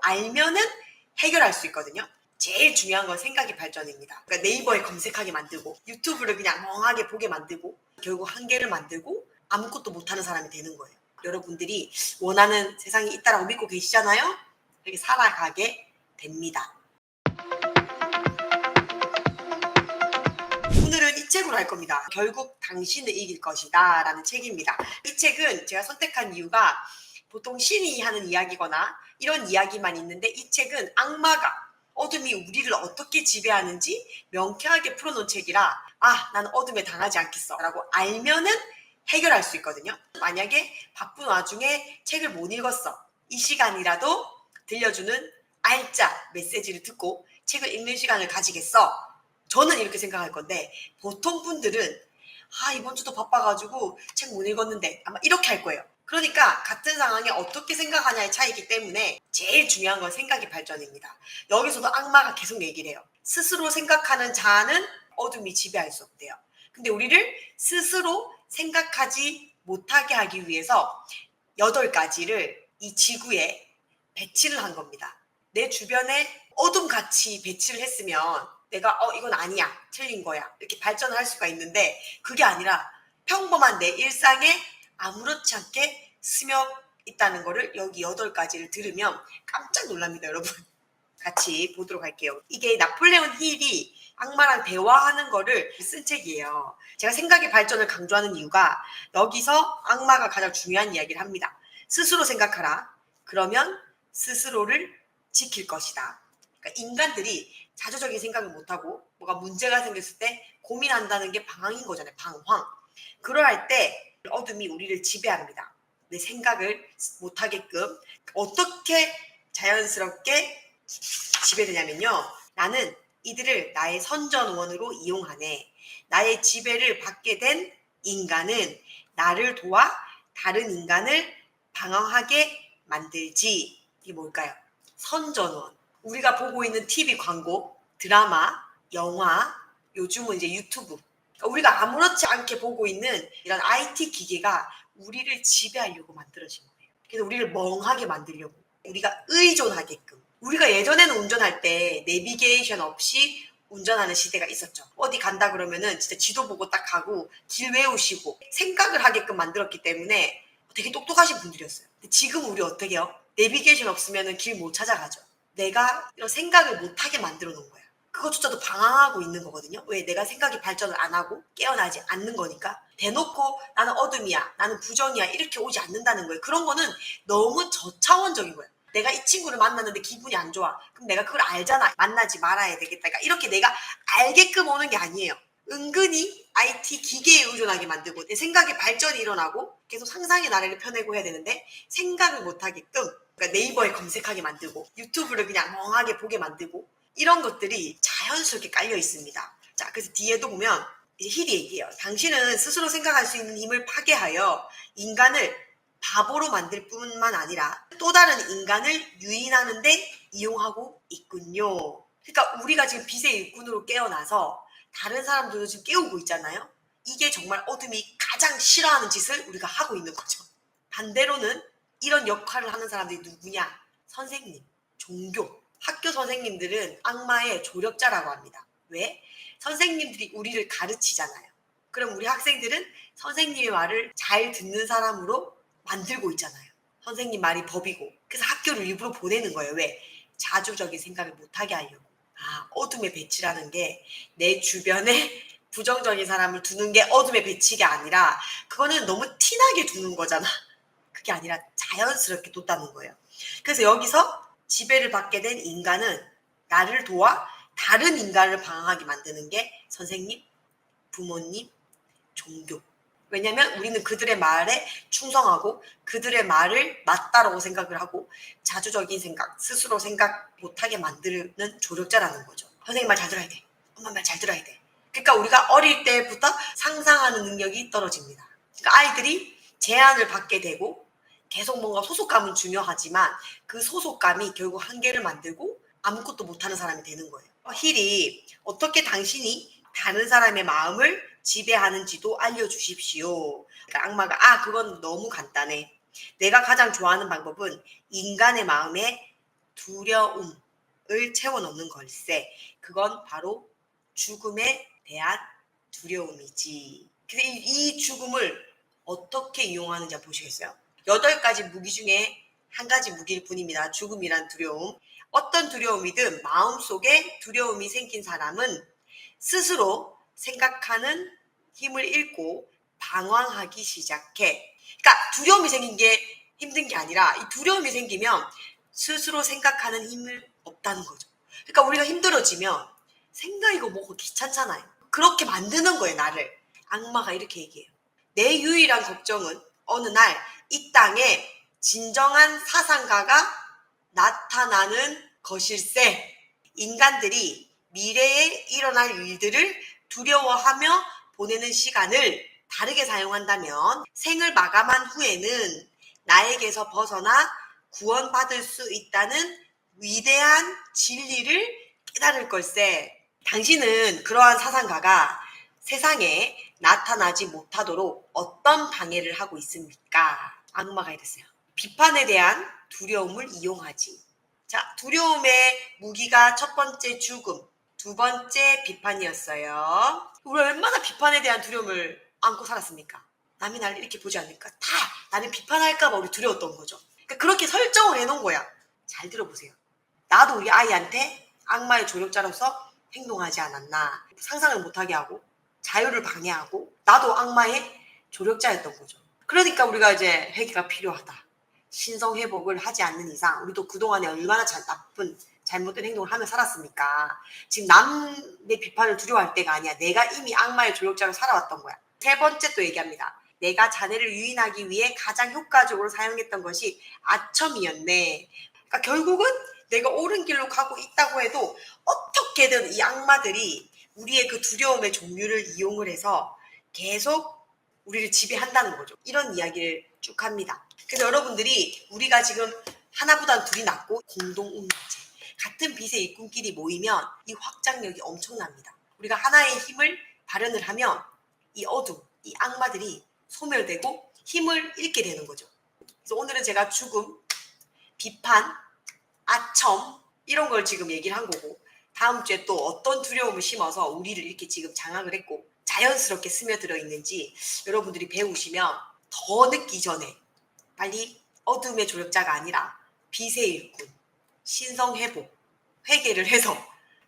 알면은 해결할 수 있거든요. 제일 중요한 건 생각의 발전입니다. 그러니까 네이버에 검색하게 만들고 유튜브를 그냥 멍하게 보게 만들고 결국 한계를 만들고 아무것도 못하는 사람이 되는 거예요. 여러분들이 원하는 세상이 있다라고 믿고 계시잖아요. 그렇게 살아가게 됩니다. 오늘은 이 책으로 할 겁니다. 결국 당신을 이길 것이다 라는 책입니다. 이 책은 제가 선택한 이유가 보통 신이 하는 이야기거나 이런 이야기만 있는데 이 책은 악마가 어둠이 우리를 어떻게 지배하는지 명쾌하게 풀어놓은 책이라 나는 어둠에 당하지 않겠어 라고 알면은 해결할 수 있거든요. 만약에 바쁜 와중에 책을 못 읽었어. 이 시간이라도 들려주는 알짜 메시지를 듣고 책을 읽는 시간을 가지겠어. 저는 이렇게 생각할 건데 보통 분들은 이번 주도 바빠가지고 책 못 읽었는데 아마 이렇게 할 거예요. 그러니까 같은 상황에 어떻게 생각하냐의 차이기 때문에 제일 중요한 건 생각의 발전입니다. 여기서도 악마가 계속 얘기를 해요. 스스로 생각하는 자는 어둠이 지배할 수 없대요. 근데 우리를 스스로 생각하지 못하게 하기 위해서 8가지를 이 지구에 배치를 한 겁니다. 내 주변에 어둠같이 배치를 했으면 내가 이건 아니야, 틀린 거야 이렇게 발전할 수가 있는데 그게 아니라 평범한 내 일상에 아무렇지 않게 스며 있다는 거를 여기 8가지를 들으면 깜짝 놀랍니다. 여러분 같이 보도록 할게요. 이게 나폴레온 힐이 악마랑 대화하는 거를 쓴 책이에요. 제가 생각의 발전을 강조하는 이유가 여기서 악마가 가장 중요한 이야기를 합니다. 스스로 생각하라. 그러면 스스로를 지킬 것이다. 그러니까 인간들이 자조적인 생각을 못하고 뭐가 문제가 생겼을 때 고민한다는 게 방황인 거잖아요. 방황. 그러할 때 어둠이 우리를 지배합니다. 내 생각을 못하게끔 어떻게 자연스럽게 지배되냐면요. 나는 이들을 나의 선전원으로 이용하네. 나의 지배를 받게 된 인간은 나를 도와 다른 인간을 방황하게 만들지. 이게 뭘까요? 선전원. 우리가 보고 있는 TV 광고, 드라마, 영화, 요즘은 이제 유튜브. 우리가 아무렇지 않게 보고 있는 이런 IT 기계가 우리를 지배하려고 만들어진 거예요. 그래서 우리를 멍하게 만들려고. 우리가 의존하게끔. 우리가 예전에는 운전할 때 내비게이션 없이 운전하는 시대가 있었죠. 어디 간다 그러면은 진짜 지도 보고 딱 가고 길 외우시고 생각을 하게끔 만들었기 때문에 되게 똑똑하신 분들이었어요. 근데 지금 우리 어떻게 해요? 내비게이션 없으면 길 못 찾아가죠. 내가 이런 생각을 못하게 만들어 놓은 거야. 그것조차도 방황하고 있는 거거든요. 왜? 내가 생각이 발전을 안 하고 깨어나지 않는 거니까. 대놓고 나는 어둠이야, 나는 부정이야 이렇게 오지 않는다는 거예요. 그런 거는 너무 저차원적인 거예요. 내가 이 친구를 만났는데 기분이 안 좋아. 그럼 내가 그걸 알잖아. 만나지 말아야 되겠다. 그러니까 이렇게 내가 알게끔 오는 게 아니에요. 은근히 IT 기계에 의존하게 만들고 내 생각의 발전이 일어나고 계속 상상의 나래를 펴내고 해야 되는데 생각을 못하게끔 그러니까 네이버에 검색하게 만들고 유튜브를 그냥 멍하게 보게 만들고 이런 것들이 자연스럽게 깔려 있습니다. 자, 그래서 뒤에도 보면 이제 힐이 얘기해요. 당신은 스스로 생각할 수 있는 힘을 파괴하여 인간을 바보로 만들 뿐만 아니라 또 다른 인간을 유인하는 데 이용하고 있군요. 그러니까 우리가 지금 빛의 일꾼으로 깨어나서 다른 사람들도 지금 깨우고 있잖아요. 이게 정말 어둠이 가장 싫어하는 짓을 우리가 하고 있는 거죠. 반대로는 이런 역할을 하는 사람들이 누구냐? 선생님, 종교, 학교 선생님들은 악마의 조력자라고 합니다. 왜? 선생님들이 우리를 가르치잖아요. 그럼 우리 학생들은 선생님의 말을 잘 듣는 사람으로 만들고 있잖아요. 선생님 말이 법이고. 그래서 학교를 일부러 보내는 거예요. 왜? 자조적인 생각을 못하게 하려고. 어둠의 배치라는 게 내 주변에 부정적인 사람을 두는 게 어둠의 배치가 아니라 그거는 너무 티나게 두는 거잖아. 그게 아니라 자연스럽게 뒀다는 거예요. 그래서 여기서 지배를 받게 된 인간은 나를 도와 다른 인간을 방황하게 만드는 게 선생님, 부모님, 종교. 왜냐면 우리는 그들의 말에 충성하고 그들의 말을 맞다라고 생각을 하고 자주적인 생각, 스스로 생각 못하게 만드는 조력자라는 거죠. 선생님 말 잘 들어야 돼. 엄마 말 잘 들어야 돼. 그러니까 우리가 어릴 때부터 상상하는 능력이 떨어집니다. 그러니까 아이들이 제한을 받게 되고 계속 뭔가 소속감은 중요하지만 그 소속감이 결국 한계를 만들고 아무것도 못하는 사람이 되는 거예요. 힐이 어떻게 당신이 다른 사람의 마음을 지배하는지도 알려주십시오. 그러니까 악마가 그건 너무 간단해. 내가 가장 좋아하는 방법은 인간의 마음에 두려움을 채워 넣는 걸세. 그건 바로 죽음에 대한 두려움이지. 근데 이 죽음을 어떻게 이용하는지 보시겠어요? 8가지 무기 중에 한 가지 무기일 뿐입니다. 죽음이란 두려움. 어떤 두려움이든 마음속에 두려움이 생긴 사람은 스스로 생각하는 힘을 잃고 방황하기 시작해. 그러니까 두려움이 생긴 게 힘든 게 아니라 이 두려움이 생기면 스스로 생각하는 힘을 없다는 거죠. 그러니까 우리가 힘들어지면 생각이고 뭐고 귀찮잖아요. 그렇게 만드는 거예요, 나를. 악마가 이렇게 얘기해요. 내 유일한 걱정은 어느 날 이 땅에 진정한 사상가가 나타나는 것일세. 인간들이 미래에 일어날 일들을 두려워하며 보내는 시간을 다르게 사용한다면 생을 마감한 후에는 나에게서 벗어나 구원받을 수 있다는 위대한 진리를 깨달을 걸세. 당신은 그러한 사상가가 세상에 나타나지 못하도록 어떤 방해를 하고 있습니까? 악마가 이랬어요. 비판에 대한 두려움을 이용하지. 자, 두려움의 무기가 첫 번째 죽음, 두 번째 비판이었어요. 우리 얼마나 비판에 대한 두려움을 안고 살았습니까? 남이 나를 이렇게 보지 않을까? 다 나를 비판할까 봐 우리 두려웠던 거죠. 그러니까 그렇게 설정을 해놓은 거야. 잘 들어보세요. 나도 우리 아이한테 악마의 조력자로서 행동하지 않았나. 상상을 못하게 하고 자유를 방해하고 나도 악마의 조력자였던 거죠. 그러니까 우리가 이제 회개가 필요하다. 신성회복을 하지 않는 이상 우리도 그동안에 얼마나 나쁜 잘못된 행동을 하며 살았습니까? 지금 남의 비판을 두려워할 때가 아니야. 내가 이미 악마의 조력자로 살아왔던 거야. 세 번째 또 얘기합니다. 내가 자네를 유인하기 위해 가장 효과적으로 사용했던 것이 아첨이었네. 그러니까 결국은 내가 옳은 길로 가고 있다고 해도 어떻게든 이 악마들이 우리의 그 두려움의 종류를 이용을 해서 계속 우리를 지배한다는 거죠. 이런 이야기를 쭉 합니다. 그래서 여러분들이 우리가 지금 하나보단 둘이 낫고 공동운명체, 같은 빛의 일꾼끼리 모이면 이 확장력이 엄청납니다. 우리가 하나의 힘을 발현을 하면 이 어둠, 이 악마들이 소멸되고 힘을 잃게 되는 거죠. 그래서 오늘은 제가 죽음, 비판, 아첨 이런 걸 지금 얘기를 한 거고 다음 주에 또 어떤 두려움을 심어서 우리를 이렇게 지금 장악을 했고 자연스럽게 스며들어 있는지 여러분들이 배우시면 더 늦기 전에 빨리 어둠의 조력자가 아니라 빛의 일꾼, 신성회복, 회개를 해서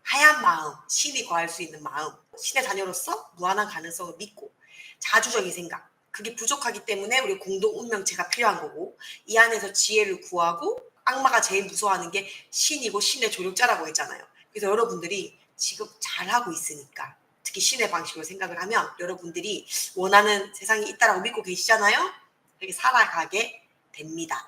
하얀 마음, 신이 거할 수 있는 마음, 신의 자녀로서 무한한 가능성을 믿고 자주적인 생각, 그게 부족하기 때문에 우리 공동 운명체가 필요한 거고 이 안에서 지혜를 구하고 악마가 제일 무서워하는 게 신이고 신의 조력자라고 했잖아요. 그래서 여러분들이 지금 잘하고 있으니까 특히 신의 방식으로 생각을 하면 여러분들이 원하는 세상이 있다라고 믿고 계시잖아요. 그렇게 살아가게 됩니다.